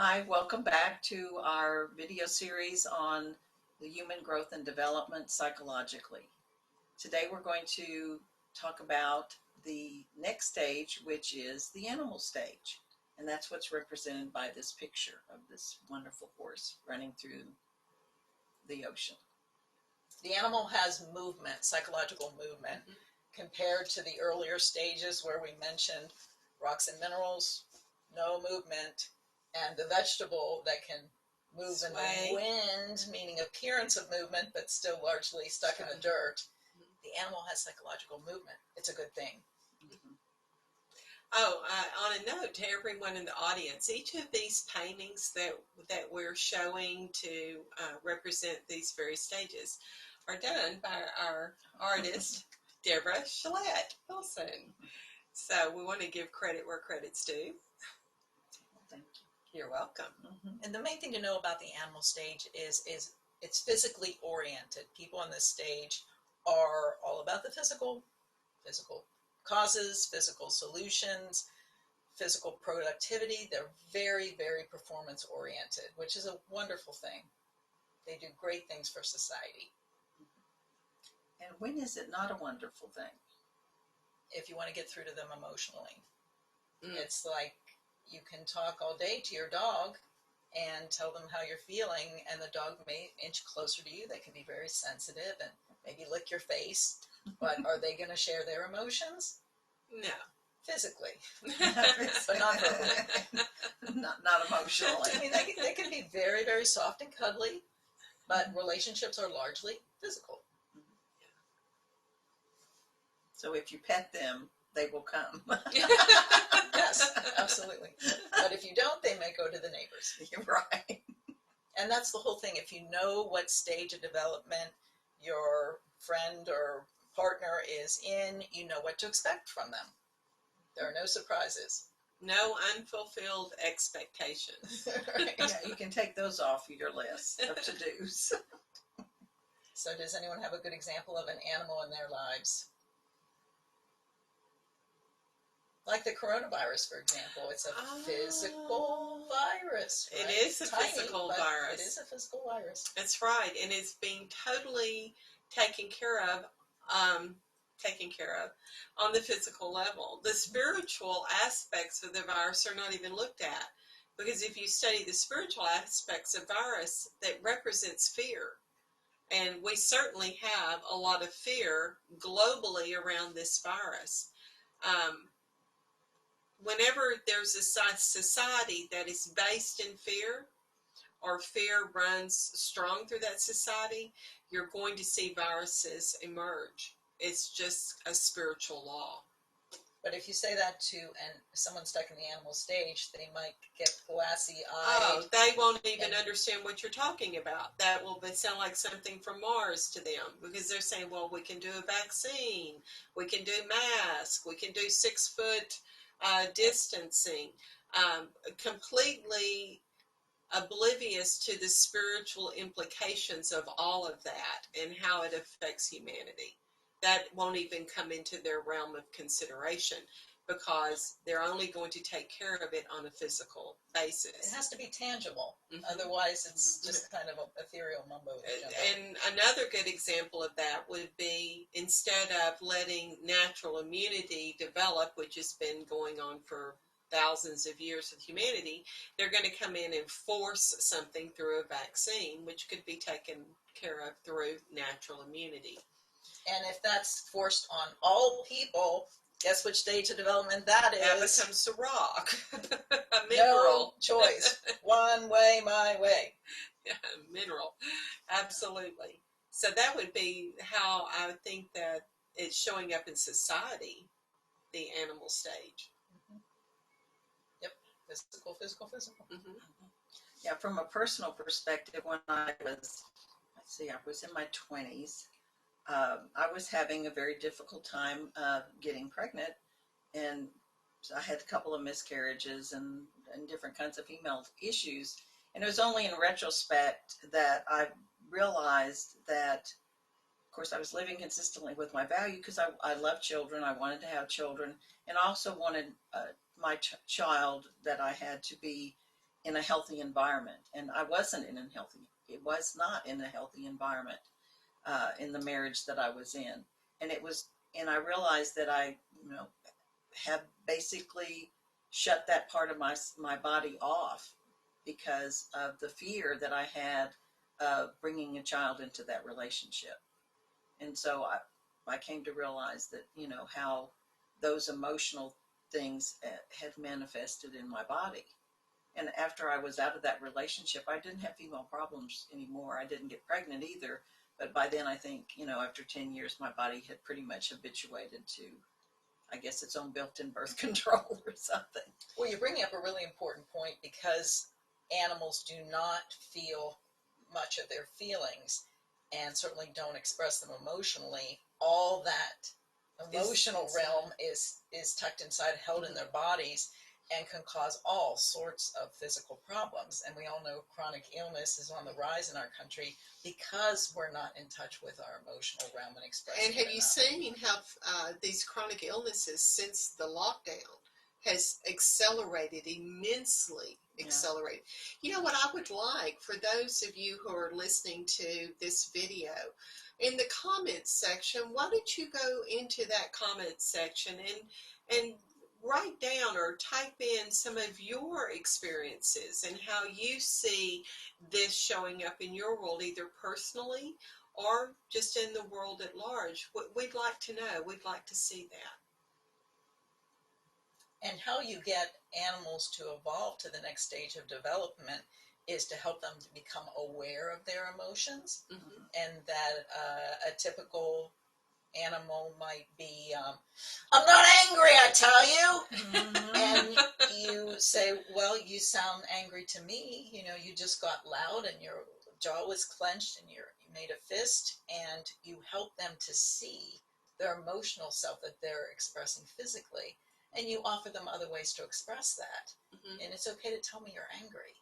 Hi, welcome back to our video series on the human growth and development psychologically. Today we're going to talk about the next stage, which is the animal stage. And that's what's represented by this picture of this wonderful horse running through the ocean. The animal has movement, psychological movement, compared to the earlier stages where we mentioned rocks and minerals, no movement, and the vegetable that can move in the wind, meaning appearance of movement, but still largely stuck in the dirt. The animal has psychological movement. It's a good thing. On a note to everyone in the audience, each of these paintings that we're showing to represent these various stages are done by our artist, Deborah Willson. So we want to give credit where credit's due. Thank you. You're welcome. And the main thing to know about the animal stage is it's physically oriented. People on this stage are all about the physical causes, physical solutions, physical productivity. They're very, very performance oriented, which is a wonderful thing. They do great things for society. And when is it not a wonderful thing? If you want to get through to them emotionally. It's like you can talk all day to your dog and tell them how you're feeling, and the dog may inch closer to you. They can be very sensitive and maybe lick your face, but are they going to share their emotions? No. Physically, but not verbally. not emotionally. I mean, they can be very, very soft and cuddly, but relationships are largely physical. So if you pet them, they will come. Yes, absolutely. But if you don't, they may go to the neighbors. You're right. And that's the whole thing. If you know what stage of development your friend or partner is in, you know what to expect from them. There are no surprises. No unfulfilled expectations. Right. Yeah, you can take those off your list of to-dos. So does anyone have a good example of an animal in their lives? Like the coronavirus, for example, it's a physical virus. Right? It is a Tiny, physical virus. It is a physical virus. That's right, and it's being totally taken care of on the physical level. The spiritual aspects of the virus are not even looked at, because if you study the spiritual aspects of virus, that represents fear. And we certainly have a lot of fear globally around this virus. Whenever there's a society that is based in fear, or fear runs strong through that society, you're going to see viruses emerge. It's just a spiritual law. But if you say that to someone stuck in the animal stage, they might get glassy-eyed. Oh, they won't even understand what you're talking about. That will sound like something from Mars to them, because they're saying, well, we can do a vaccine, we can do masks, we can do 6-foot distancing, completely oblivious to the spiritual implications of all of that and how it affects humanity. That won't even come into their realm of consideration, because they're only going to take care of it on a physical basis. It has to be tangible. Otherwise, it's just kind of ethereal mumbo jumbo. And another good example of that would be, instead of letting natural immunity develop, which has been going on for thousands of years of humanity, they're going to come in and force something through a vaccine, which could be taken care of through natural immunity. And if that's forced on all people, guess which stage of development that is? That becomes a rock, a mineral. No choice. One way, my way. Yeah, mineral. Absolutely. So that would be how I would think that it's showing up in society, the animal stage. Yep. Physical. Yeah, from a personal perspective, when I was in my 20s, I was having a very difficult time getting pregnant, and I had a couple of miscarriages and different kinds of female issues. And it was only in retrospect that I realized that, of course, I was living consistently with my value, because I love children. I wanted to have children, and I also wanted my child that I had to be in a healthy environment, and I wasn't in a healthy. It was not in a healthy environment in the marriage that I was in, and it was. And I realized that I, you know, have basically shut that part of my body off because of the fear that I had of bringing a child into that relationship. And so I came to realize that, you know, how those emotional things had manifested in my body. And after I was out of that relationship, I didn't have female problems anymore. I didn't get pregnant either. But by then, I think, you know, after 10 years, my body had pretty much habituated to, I guess, its own built-in birth control or something. Well, you're bringing up a really important point, because animals do not feel much of their feelings, and certainly don't express them emotionally. All that emotional realm is tucked inside, held in their bodies, and can cause all sorts of physical problems. And we all know chronic illness is on the rise in our country because we're not in touch with our emotional realm and expressing And have it you enough. seen how these chronic illnesses since the lockdown has accelerated immensely? Accelerated. You know what I would like for those of you who are listening to this video, in the comments section, why don't you go into that comment section and write down or type in some of your experiences and how you see this showing up in your world, either personally or just in the world at large. We'd like to know. We'd like to see that. And how you get animals to evolve to the next stage of development is to help them to become aware of their emotions. Mm-hmm. And that a typical animal might be, I'm not angry, I tell you. And you say, well, you sound angry to me. You know, you just got loud and your jaw was clenched and you made a fist, and you help them to see their emotional self that they're expressing physically. And you offer them other ways to express that. Mm-hmm. And it's okay to tell me you're angry,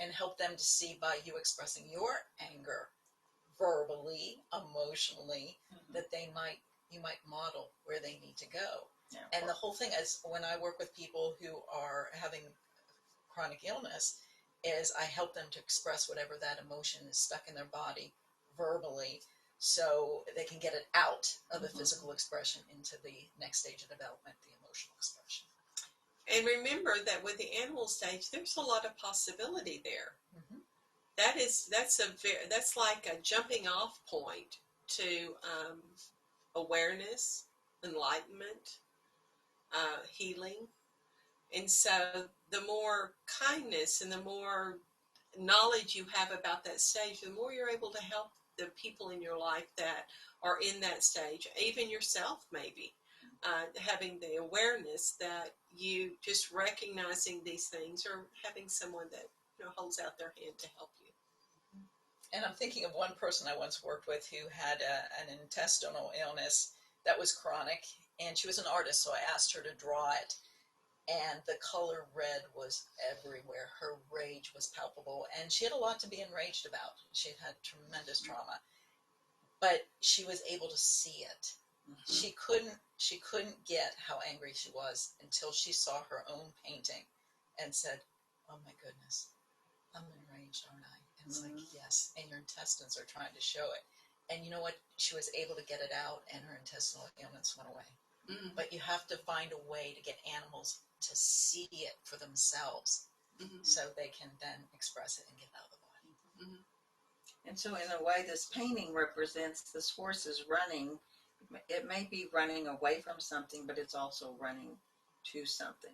and help them to see by you expressing your anger verbally, emotionally, that you might model where they need to go. Yeah. And the whole thing is, when I work with people who are having chronic illness, is I help them to express whatever that emotion is stuck in their body verbally, so they can get it out of the physical expression into the next stage of development, the emotional expression. And remember that with the animal stage, there's a lot of possibility there. Mm-hmm. That's like a jumping off point to awareness, enlightenment, healing. And so the more kindness and the more knowledge you have about that stage, the more you're able to help the people in your life that are in that stage, even yourself maybe. Having the awareness that you just recognizing these things, or having someone that, you know, holds out their hand to help you. And I'm thinking of one person I once worked with who had an intestinal illness that was chronic, and she was an artist, so I asked her to draw it. And the color red was everywhere. Her rage was palpable, and she had a lot to be enraged about. She had tremendous trauma, but she was able to see it. Mm-hmm. She couldn't get how angry she was until she saw her own painting and said, oh my goodness, I'm enraged, aren't I? And it's like, yes, and your intestines are trying to show it. And you know what? She was able to get it out, and her intestinal illness went away. Mm-hmm. But you have to find a way to get animals to see it for themselves, so they can then express it and get it out of the body. Mm-hmm. And so in a way, this painting represents this horse is running. It may be running away from something, but it's also running to something,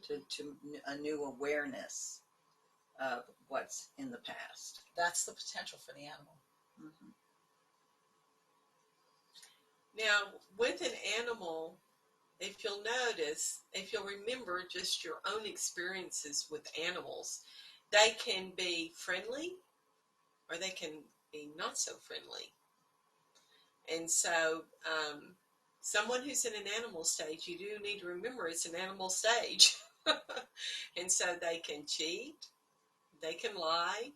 to a new awareness of what's in the past. That's the potential for the animal. Mm-hmm. Now, with an animal, if you'll notice, if you'll remember just your own experiences with animals, they can be friendly or they can be not so friendly. And so, someone who's in an animal stage, you do need to remember it's an animal stage. And so they can cheat, they can lie,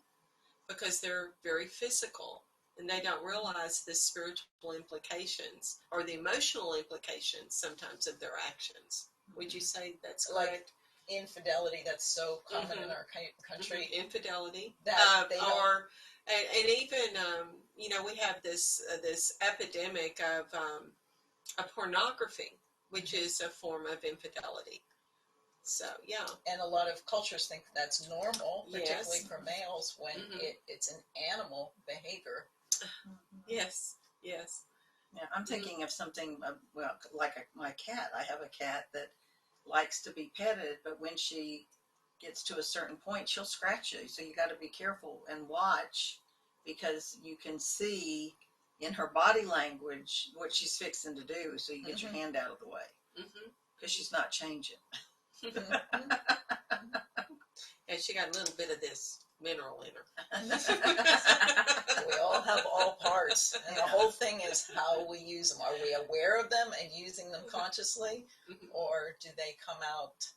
because they're very physical. And they don't realize the spiritual implications or the emotional implications sometimes of their actions. Would you say that's correct? infidelity that's so common in our country. Infidelity, That they don't. or and even we have this epidemic of pornography, which is a form of infidelity. So yeah, And a lot of cultures think that's normal, particularly Yes. for males, when it's an animal behavior. yes, yes. Yeah, I'm thinking of something, well, like my cat. I have a cat that likes to be petted, but when she gets to a certain point, she'll scratch you. So you got to be careful and watch, because you can see in her body language what she's fixing to do. So you get your hand out of the way, Hmm. because she's not changing. And she got a little bit of this mineral in her. We all have all parts, and the whole thing is how we use them. Are we aware of them and using them consciously, or do they come out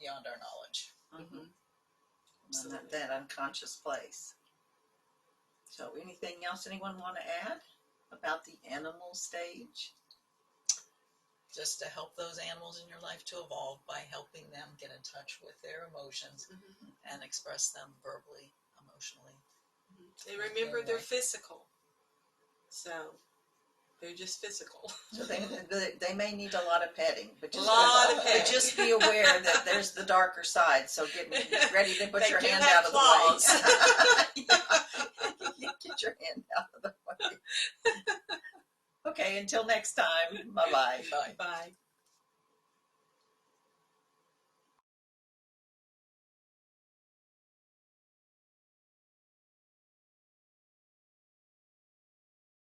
beyond our knowledge? And that unconscious place. So anything else anyone want to add about the animal stage? Just to help those animals in your life to evolve by helping them get in touch with their emotions and express them verbally, emotionally. And remember, they're physical, so they're just physical. So they may need a lot of petting, but just, Lot of but petting. just be aware that there's the darker side. So get ready to put They your do hand have out of claws. the way. Yeah. Get your hand out of the way. Okay, until next time. Bye-bye. Bye. Bye.